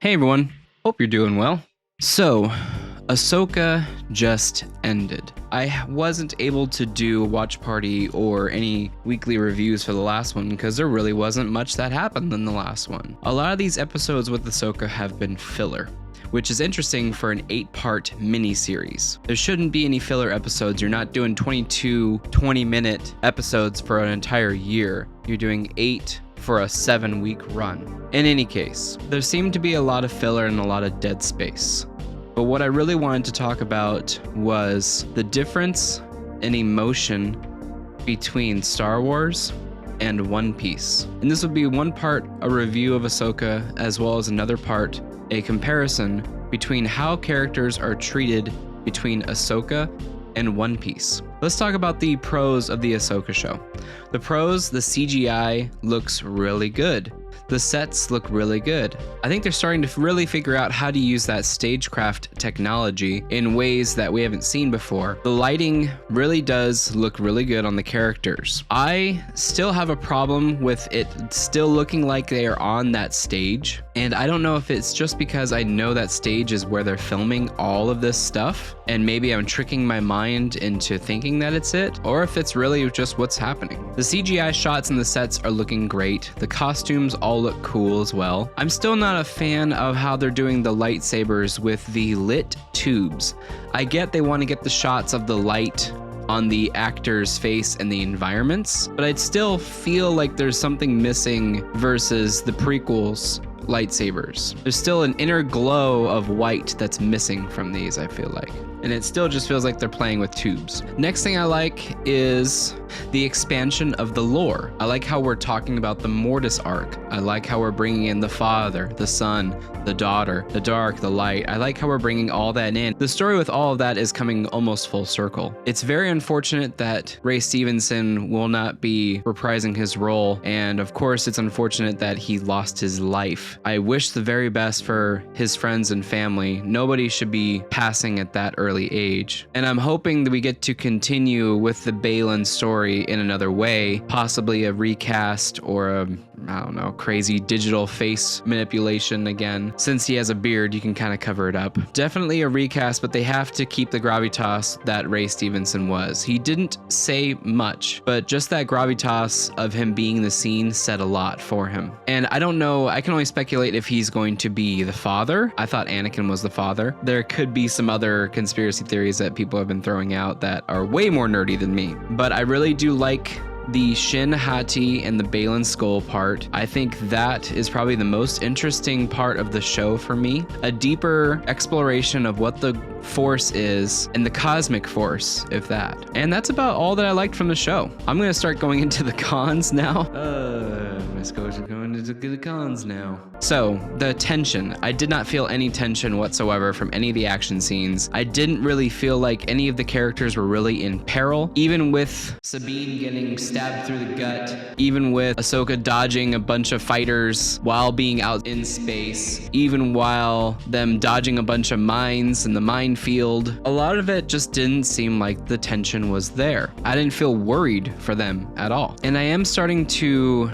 Hey everyone, hope you're doing well. So, Ahsoka just ended. I wasn't able to do a watch party or any weekly reviews for the last one because there really wasn't much that happened in the last one. A lot of these episodes with Ahsoka have been filler, which is interesting for an 8-part mini-series. There shouldn't be any filler episodes. You're not doing 22 20-minute episodes for an entire year. You're doing 8 for a 7-week run. In any case, there seemed to be a lot of filler and a lot of dead space. But what I really wanted to talk about was the difference in emotion between Star Wars and One Piece. And this would be one part a review of Ahsoka, as well as another part a comparison between how characters are treated between Ahsoka and One Piece. Let's talk about the pros of the Ahsoka show. The pros, the CGI looks really good. The sets look really good. I think they're starting to really figure out how to use that stagecraft technology in ways that we haven't seen before. The lighting really does look really good on the characters. I still have a problem with it still looking like they are on that stage. And I don't know if it's just because I know that stage is where they're filming all of this stuff, and maybe I'm tricking my mind into thinking that it's it, or if it's really just what's happening. The CGI shots and the sets are looking great. The costumes all look cool as well. I'm still not a fan of how they're doing the lightsabers with the lit tubes. I get they want to get the shots of the light on the actor's face and the environments, but I'd still feel like there's something missing versus the prequels lightsabers. There's still an inner glow of white that's missing from these, I feel like. And it still just feels like they're playing with tubes. Next thing I like is the expansion of the lore. I like how we're talking about the Mortis arc. I like how we're bringing in the father, the son, the daughter, the dark, the light. I like how we're bringing all that in. The story with all of that is coming almost full circle. It's very unfortunate that Ray Stevenson will not be reprising his role. And of course, it's unfortunate that he lost his life. I wish the very best for his friends and family. Nobody should be passing at that early age. And I'm hoping that we get to continue with the Baylan story in another way, possibly a recast or a, I don't know, crazy digital face manipulation again. Since he has a beard, you can kind of cover it up. Definitely a recast, but they have to keep the gravitas that Ray Stevenson was. He didn't say much, but just that gravitas of him being the scene said a lot for him. And I don't know, I can only speculate if he's going to be the father. I thought Anakin was the father. There could be some other conspiracy theories that people have been throwing out that are way more nerdy than me. But I really do like the Shin Hati and the Baylan Skull part. I think that is probably the most interesting part of the show for me. A deeper exploration of what the Force is and the cosmic force, if that. And that's about all that I liked from the show. I'm gonna start going into the cons now. Let's go going into the cons now. So, the tension. I did not feel any tension whatsoever from any of the action scenes. I didn't really feel like any of the characters were really in peril. Even with Sabine getting stabbed through the gut, even with Ahsoka dodging a bunch of fighters while being out in space, even while them dodging a bunch of mines in the minefield, a lot of it just didn't seem like the tension was there. I didn't feel worried for them at all. And I am starting to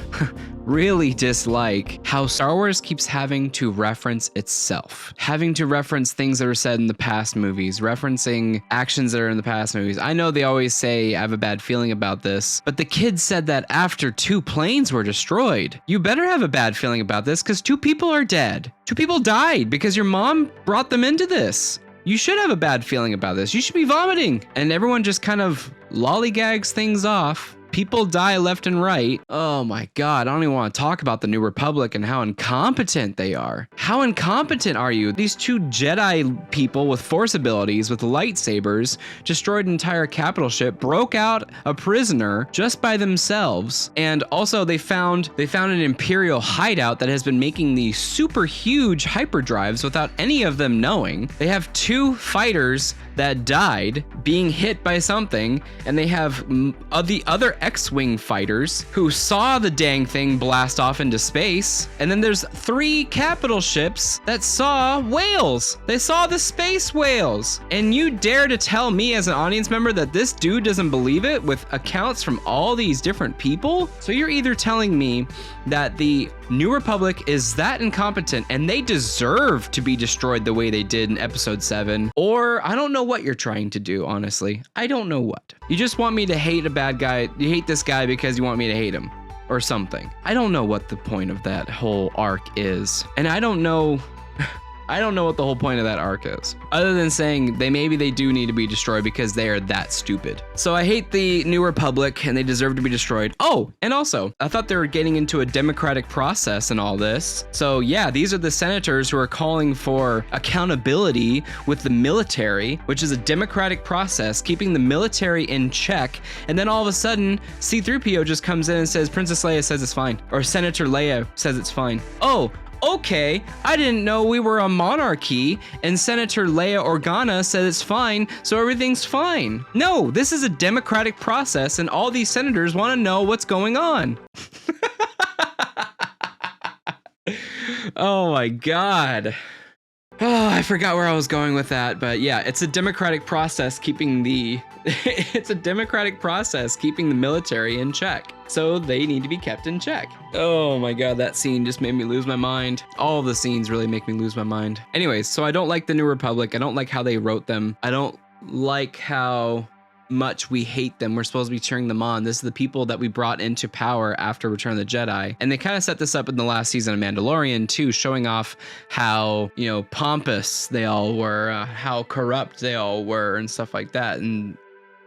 really dislike how Star Wars keeps having to reference itself, having to reference things that are said in the past movies, referencing actions that are in the past movies. I know they always say I have a bad feeling about this, but the kids said that after 2 planes were destroyed. You better have a bad feeling about this because 2 people are dead. 2 people died because your mom brought them into this. You should have a bad feeling about this. You should be vomiting. And everyone just kind of lollygags things off. People die left and right. Oh my God, I don't even want to talk about the New Republic and how incompetent they are. How incompetent are you? These 2 Jedi people with Force abilities, with lightsabers, destroyed an entire capital ship, broke out a prisoner just by themselves. And also they found an Imperial hideout that has been making these super huge hyperdrives without any of them knowing. They have 2 fighters that died being hit by something, and they have the other X-Wing fighters who saw the dang thing blast off into space. And then there's 3 capital ships that saw whales. They saw the space whales. And you dare to tell me as an audience member that this dude doesn't believe it with accounts from all these different people? So you're either telling me that the New Republic is that incompetent and they deserve to be destroyed the way they did in episode 7. Or I don't know what you're trying to do, honestly. I don't know what. You just want me to hate a bad guy. You hate this guy because you want me to hate him or something. I don't know what the point of that whole arc is. And I don't know what the whole point of that arc is, other than saying maybe they do need to be destroyed because they are that stupid. So I hate the New Republic and they deserve to be destroyed. Oh, and also, I thought they were getting into a democratic process and all this. So yeah, these are the senators who are calling for accountability with the military, which is a democratic process, keeping the military in check. And then all of a sudden, C-3PO just comes in and says, Princess Leia says it's fine. Or Senator Leia says it's fine. Oh, okay, I didn't know we were a monarchy and Senator Leia Organa said it's fine, so everything's fine. No, this is a democratic process and all these senators want to know what's going on. Oh my God. Oh, I forgot where I was going with that, but yeah, it's a democratic process keeping the military in check. So they need to be kept in check. Oh my God, that scene just made me lose my mind. All of the scenes really make me lose my mind. Anyways, so I don't like the New Republic. I don't like how they wrote them. I don't like how much we hate them. We're supposed to be cheering them on. This is the people that we brought into power after Return of the Jedi. And they kind of set this up in the last season of Mandalorian too, showing off how, pompous they all were, how corrupt they all were and stuff like that. And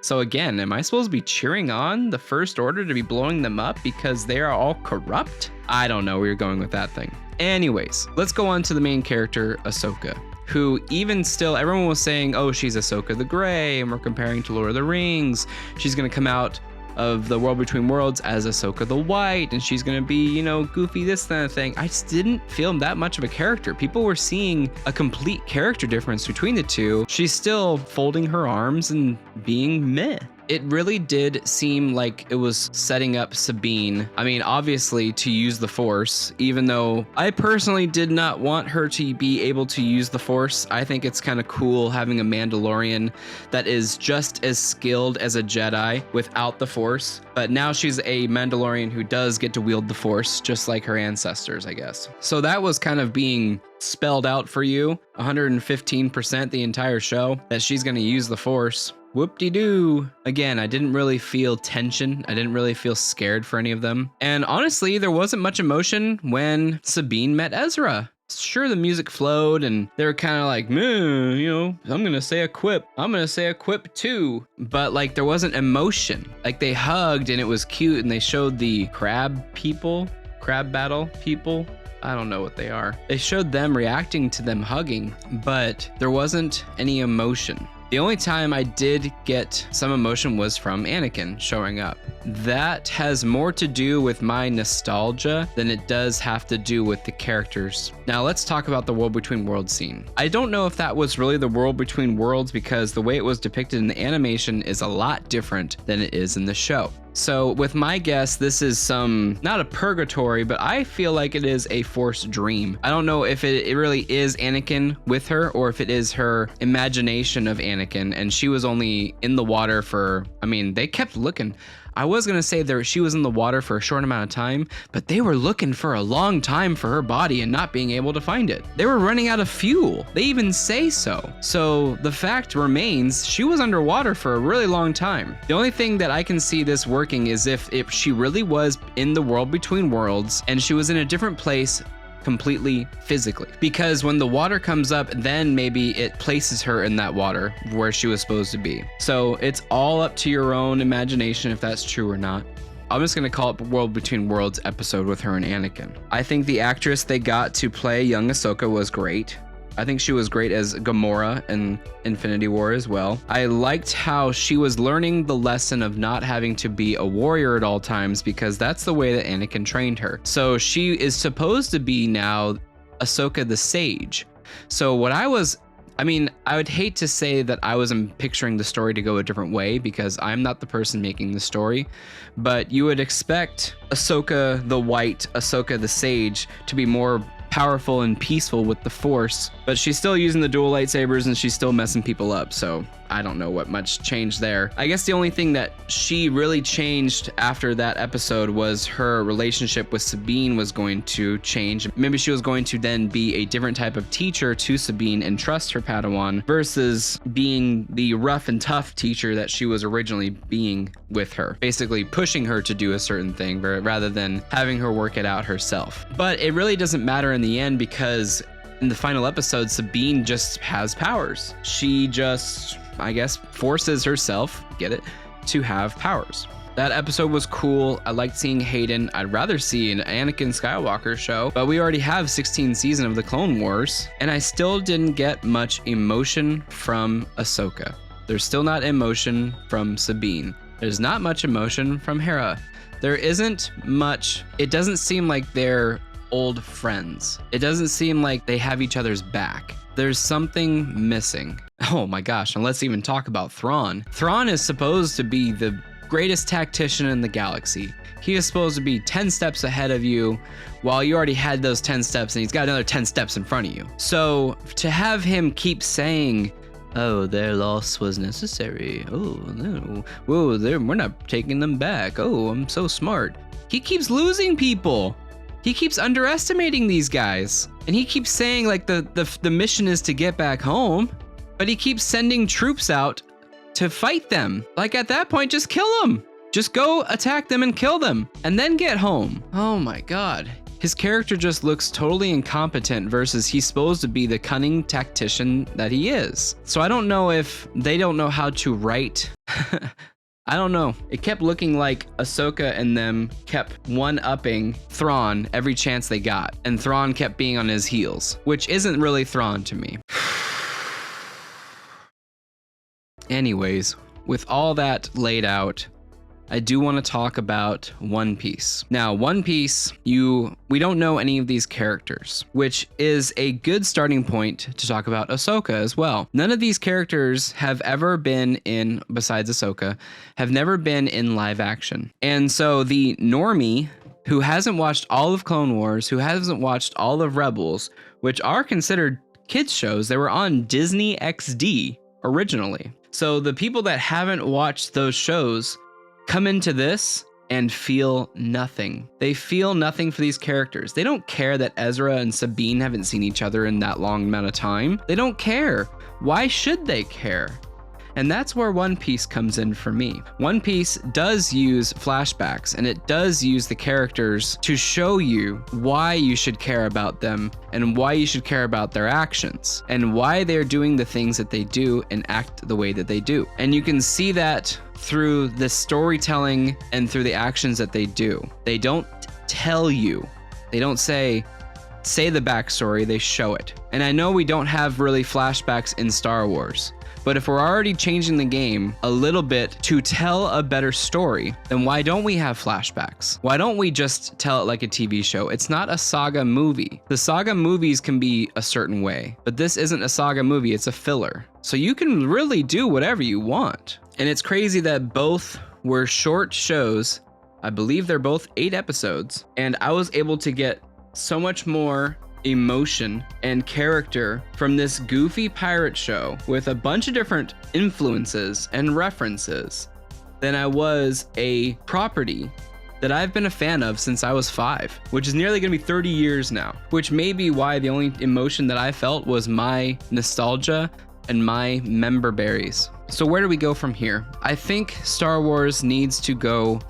so again, am I supposed to be cheering on the First Order to be blowing them up because they are all corrupt? I don't know where you're going with that thing. Anyways, let's go on to the main character, Ahsoka, who even still, everyone was saying, oh, she's Ahsoka the Grey, and we're comparing to Lord of the Rings. She's going to come out of the World Between Worlds as Ahsoka the White, and she's going to be, goofy, this kind of thing. I just didn't feel that much of a character. People were seeing a complete character difference between the two. She's still folding her arms and being meh. It really did seem like it was setting up Sabine. I mean, obviously to use the Force, even though I personally did not want her to be able to use the Force. I think it's kind of cool having a Mandalorian that is just as skilled as a Jedi without the Force. But now she's a Mandalorian who does get to wield the Force, just like her ancestors, I guess. So that was kind of being spelled out for you 115% the entire show that she's going to use the Force. Whoop-de-doo. Again, I didn't really feel tension. I didn't really feel scared for any of them. And honestly, there wasn't much emotion when Sabine met Ezra. Sure, the music flowed and they were kind of like, I'm going to say a quip. I'm going to say a quip too. But like, there wasn't emotion. Like they hugged and it was cute and they showed the crab battle people. I don't know what they are. They showed them reacting to them hugging, but there wasn't any emotion. The only time I did get some emotion was from Anakin showing up. That has more to do with my nostalgia than it does have to do with the characters. Now let's talk about the World Between Worlds scene. I don't know if that was really the World Between Worlds because the way it was depicted in the animation is a lot different than it is in the show. So with my guess, this is not a purgatory, but I feel like it is a Force dream. I don't know if it really is Anakin with her or if it is her imagination of Anakin and she was only in the water they kept looking. I was going to say she was in the water for a short amount of time, but they were looking for a long time for her body and not being able to find it. They were running out of fuel. They even say so. So the fact remains, she was underwater for a really long time. The only thing that I can see this working is if she really was in the World Between Worlds and she was in a different place completely physically, because when the water comes up, then maybe it places her in that water where she was supposed to be. So it's all up to your own imagination if that's true or not. I'm just going to call it World Between Worlds episode with her and Anakin. I think the actress they got to play young Ahsoka was great. I think she was great as Gamora in Infinity War as well. I liked how she was learning the lesson of not having to be a warrior at all times because that's the way that Anakin trained her. So she is supposed to be now Ahsoka the Sage. So I would hate to say that I wasn't picturing the story to go a different way because I'm not the person making the story, but you would expect Ahsoka the White, Ahsoka the Sage to be more powerful and peaceful with the Force, but she's still using the dual lightsabers and she's still messing people up. So I don't know what much changed there. I guess the only thing that she really changed after that episode was her relationship with Sabine was going to change. Maybe she was going to then be a different type of teacher to Sabine and trust her Padawan versus being the rough and tough teacher that she was originally being with her, basically pushing her to do a certain thing rather than having her work it out herself. But it really doesn't matter in the end because in the final episode, Sabine just has powers. She just, I guess, forces herself, get it, to have powers. That episode was cool. I liked seeing Hayden. I'd rather see an Anakin Skywalker show, but we already have 16 seasons of the Clone Wars, and I still didn't get much emotion from Ahsoka. There's still not emotion from Sabine. There's not much emotion from Hera. There isn't much. It doesn't seem like they're old friends. It doesn't seem like they have each other's back. There's something missing. Oh my gosh, and let's even talk about Thrawn. Thrawn is supposed to be the greatest tactician in the galaxy. He is supposed to be 10 steps ahead of you while you already had those 10 steps and he's got another 10 steps in front of you. So to have him keep saying, oh, their loss was necessary. Oh, no. Whoa, we're not taking them back. Oh, I'm so smart. He keeps losing people. He keeps underestimating these guys. And he keeps saying like the mission is to get back home, but he keeps sending troops out to fight them. Like at that point, just kill them. Just go attack them and kill them and then get home. Oh my God. His character just looks totally incompetent versus he's supposed to be the cunning tactician that he is. So I don't know if they don't know how to write. I don't know. It kept looking like Ahsoka and them kept one-upping Thrawn every chance they got. And Thrawn kept being on his heels, which isn't really Thrawn to me. Anyways, with all that laid out, I do want to talk about One Piece. Now, One Piece, we don't know any of these characters, which is a good starting point to talk about Ahsoka as well. None of these characters have ever been in, besides Ahsoka, have never been in live action. And so the normie who hasn't watched all of Clone Wars, who hasn't watched all of Rebels, which are considered kids shows, they were on Disney XD originally. So the people that haven't watched those shows come into this and feel nothing. They feel nothing for these characters. They don't care that Ezra and Sabine haven't seen each other in that long amount of time. They don't care. Why should they care? And that's where One Piece comes in for me. One Piece does use flashbacks and it does use the characters to show you why you should care about them and why you should care about their actions and why they're doing the things that they do and act the way that they do. And you can see that through the storytelling and through the actions that they do. They don't tell you. They don't say the backstory, they show it. And I know we don't have really flashbacks in Star Wars, but if we're already changing the game a little bit to tell a better story, then why don't we have flashbacks? Why don't we just tell it like a TV show? It's not a saga movie. The saga movies can be a certain way, but this isn't a saga movie, it's a filler. So you can really do whatever you want. And it's crazy that both were short shows. I believe they're both 8 episodes, and I was able to get so much more emotion and character from this goofy pirate show with a bunch of different influences and references than I was a property that I've been a fan of since I was 5, which is nearly gonna be 30 years now, which may be why the only emotion that I felt was my nostalgia and my member berries. So where do we go from here? I think Star Wars needs to go.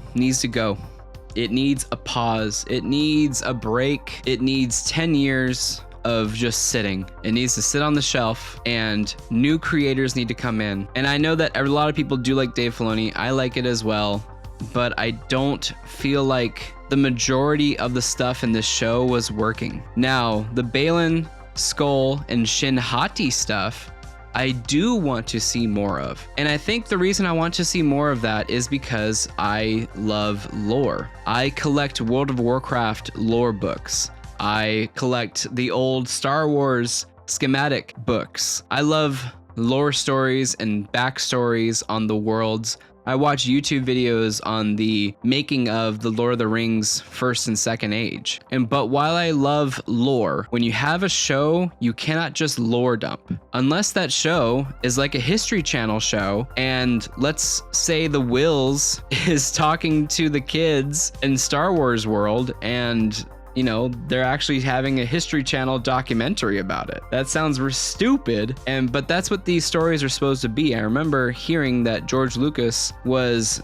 It needs a pause. It needs a break. It needs 10 years of just sitting. It needs to sit on the shelf and new creators need to come in. And I know that a lot of people do like Dave Filoni. I like it as well, but I don't feel like the majority of the stuff in this show was working. Now, the Baylan, Skull, and Shin Hati stuff, I do want to see more of. And I think the reason I want to see more of that is because I love lore. I collect World of Warcraft lore books. I collect the old Star Wars schematic books. I love lore stories and backstories on the worlds I watch YouTube videos on the making of the Lord of the Rings First and Second Age. But while I love lore, when you have a show, you cannot just lore dump. Unless that show is like a History Channel show, and let's say the Wills is talking to the kids in Star Wars world, and they're actually having a History Channel documentary about it. That sounds stupid, but that's what these stories are supposed to be. I remember hearing that George Lucas was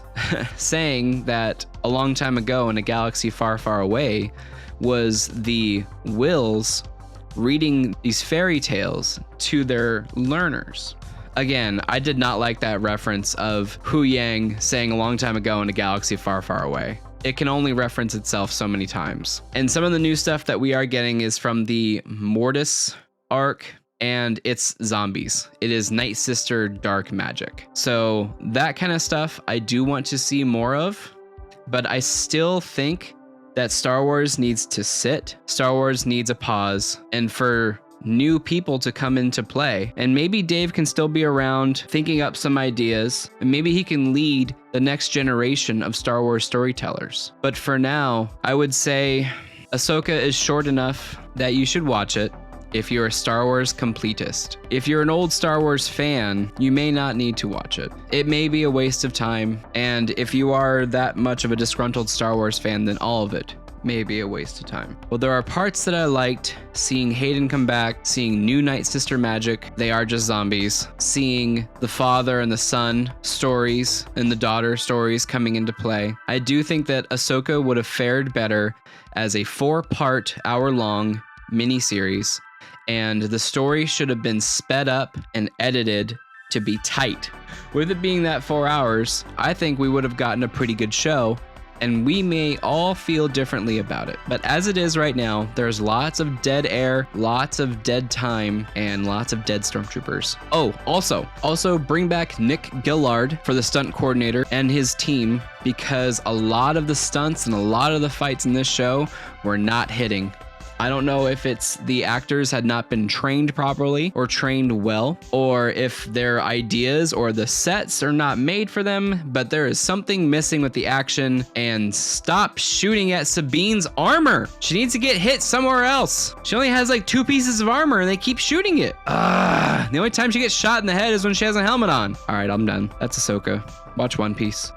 saying that a long time ago in a galaxy far, far away was the Wills reading these fairy tales to their learners. Again, I did not like that reference of Hu Yang saying a long time ago in a galaxy far, far away. It can only reference itself so many times. And some of the new stuff that we are getting is from the Mortis arc, and it's zombies. It is Night Sister Dark Magic. So that kind of stuff I do want to see more of, but I still think that Star Wars needs to sit. Star Wars needs a pause, and for new people to come into play. And maybe Dave can still be around thinking up some ideas, and maybe he can lead the next generation of Star Wars storytellers. But for now, I would say Ahsoka is short enough that you should watch it if you're a Star Wars completist. If you're an old Star Wars fan, you may not need to watch it. It may be a waste of time, and if you are that much of a disgruntled Star Wars fan, then all of it may be a waste of time. Well, there are parts that I liked. Seeing Hayden come back, seeing new Night Sister magic, they are just zombies. Seeing the father and the son stories and the daughter stories coming into play. I do think that Ahsoka would have fared better as a 4-part, hour-long miniseries, and the story should have been sped up and edited to be tight. With it being that 4 hours, I think we would have gotten a pretty good show, and we may all feel differently about it. But as it is right now, there's lots of dead air, lots of dead time, and lots of dead stormtroopers. Oh, also bring back Nick Gillard for the stunt coordinator and his team, because a lot of the stunts and a lot of the fights in this show were not hitting. I don't know if it's the actors had not been trained properly or trained well, or if their ideas or the sets are not made for them, but there is something missing with the action. And stop shooting at Sabine's armor. She needs to get hit somewhere else. She only has like 2 pieces of armor and they keep shooting it. The only time she gets shot in the head is when she has a helmet on. All right, I'm done. That's Ahsoka. Watch One Piece.